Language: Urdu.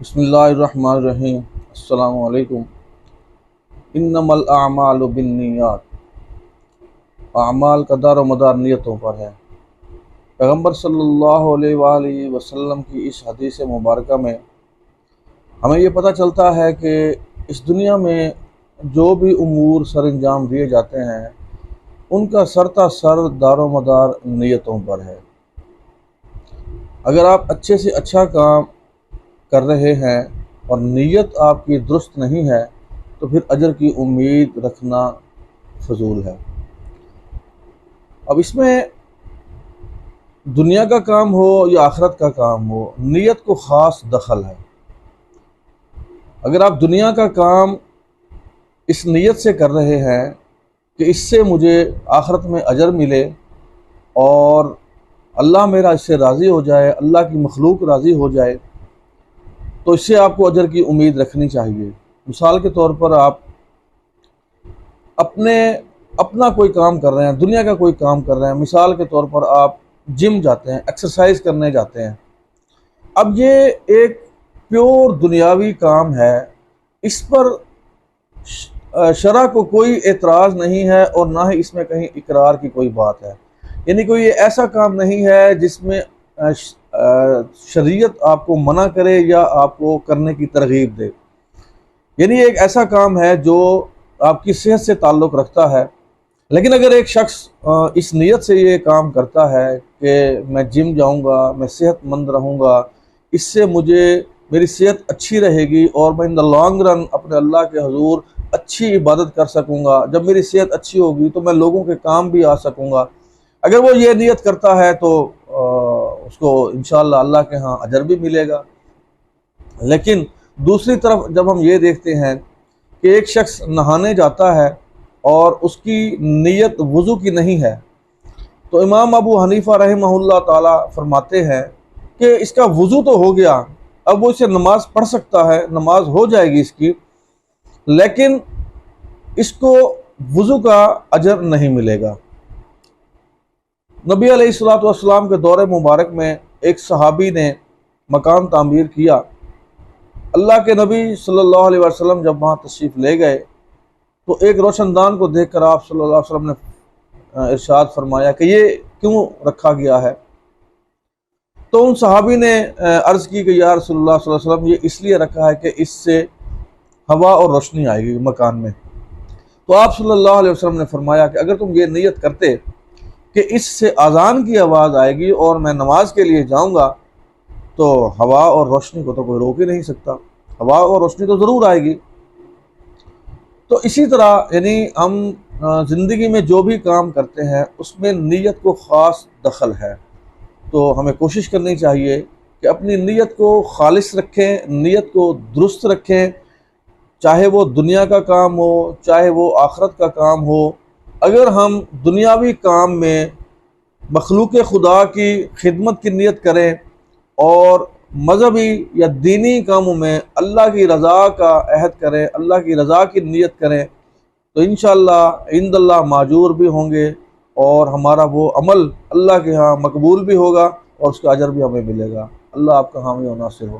بسم اللہ الرحمن الرحیم۔ السلام علیکم۔ انما الاعمال بالنیات، اعمال کا دار و مدار نیتوں پر ہے۔ پیغمبر صلی اللہ علیہ وآلہ وسلم کی اس حدیث مبارکہ میں ہمیں یہ پتہ چلتا ہے کہ اس دنیا میں جو بھی امور سر انجام دیے جاتے ہیں ان کا سرتا سر دار و مدار نیتوں پر ہے۔ اگر آپ اچھے سے اچھا کام کر رہے ہیں اور نیت آپ کی درست نہیں ہے تو پھر اجر کی امید رکھنا فضول ہے۔ اب اس میں دنیا کا کام ہو یا آخرت کا کام ہو، نیت کو خاص دخل ہے۔ اگر آپ دنیا کا کام اس نیت سے کر رہے ہیں کہ اس سے مجھے آخرت میں اجر ملے اور اللہ میرا اس سے راضی ہو جائے، اللہ کی مخلوق راضی ہو جائے، تو اس سے آپ کو اجر کی امید رکھنی چاہیے۔ مثال کے طور پر آپ اپنا کوئی کام کر رہے ہیں، دنیا کا کوئی کام کر رہے ہیں۔ مثال کے طور پر آپ جم جاتے ہیں، ایکسرسائز کرنے جاتے ہیں۔ اب یہ ایک پیور دنیاوی کام ہے، اس پر شرع کو کوئی اعتراض نہیں ہے اور نہ ہی اس میں کہیں اقرار کی کوئی بات ہے۔ یعنی کوئی ایسا کام نہیں ہے جس میں شریعت آپ کو منع کرے یا آپ کو کرنے کی ترغیب دے۔ یعنی ایک ایسا کام ہے جو آپ کی صحت سے تعلق رکھتا ہے۔ لیکن اگر ایک شخص اس نیت سے یہ کام کرتا ہے کہ میں جم جاؤں گا، میں صحت مند رہوں گا، اس سے میری صحت اچھی رہے گی اور میں ان دا لانگ رن اپنے اللہ کے حضور اچھی عبادت کر سکوں گا، جب میری صحت اچھی ہوگی تو میں لوگوں کے کام بھی آ سکوں گا، اگر وہ یہ نیت کرتا ہے تو اس کو انشاءاللہ اللہ کے ہاں اجر بھی ملے گا۔ لیکن دوسری طرف جب ہم یہ دیکھتے ہیں کہ ایک شخص نہانے جاتا ہے اور اس کی نیت وضو کی نہیں ہے، تو امام ابو حنیفہ رحمہ اللہ تعالی فرماتے ہیں کہ اس کا وضو تو ہو گیا، اب وہ اسے نماز پڑھ سکتا ہے، نماز ہو جائے گی اس کی، لیکن اس کو وضو کا اجر نہیں ملے گا۔ نبی علیہ الصلوۃ والسلام کے دور مبارک میں ایک صحابی نے مکان تعمیر کیا۔ اللہ کے نبی صلی اللہ علیہ وسلم جب وہاں تشریف لے گئے تو ایک روشن دان کو دیکھ کر آپ صلی اللہ علیہ وسلم نے ارشاد فرمایا کہ یہ کیوں رکھا گیا ہے؟ تو ان صحابی نے عرض کی کہ یا رسول اللہ صلی اللہ علیہ وسلم، یہ اس لیے رکھا ہے کہ اس سے ہوا اور روشنی آئے گی مکان میں۔ تو آپ صلی اللہ علیہ وسلم نے فرمایا کہ اگر تم یہ نیت کرتے کہ اس سے اذان کی آواز آئے گی اور میں نماز کے لیے جاؤں گا تو ہوا اور روشنی کو تو کوئی روک ہی نہیں سکتا، ہوا اور روشنی تو ضرور آئے گی۔ تو اسی طرح یعنی ہم زندگی میں جو بھی کام کرتے ہیں اس میں نیت کو خاص دخل ہے، تو ہمیں کوشش کرنی چاہیے کہ اپنی نیت کو خالص رکھیں، نیت کو درست رکھیں، چاہے وہ دنیا کا کام ہو چاہے وہ آخرت کا کام ہو۔ اگر ہم دنیاوی کام میں مخلوق خدا کی خدمت کی نیت کریں اور مذہبی یا دینی کاموں میں اللہ کی رضا کا عہد کریں، اللہ کی رضا کی نیت کریں، تو انشاءاللہ عند اللہ ماجور بھی ہوں گے اور ہمارا وہ عمل اللہ کے ہاں مقبول بھی ہوگا اور اس کا اجر بھی ہمیں ملے گا۔ اللہ آپ کا حامی و ناصر ہو۔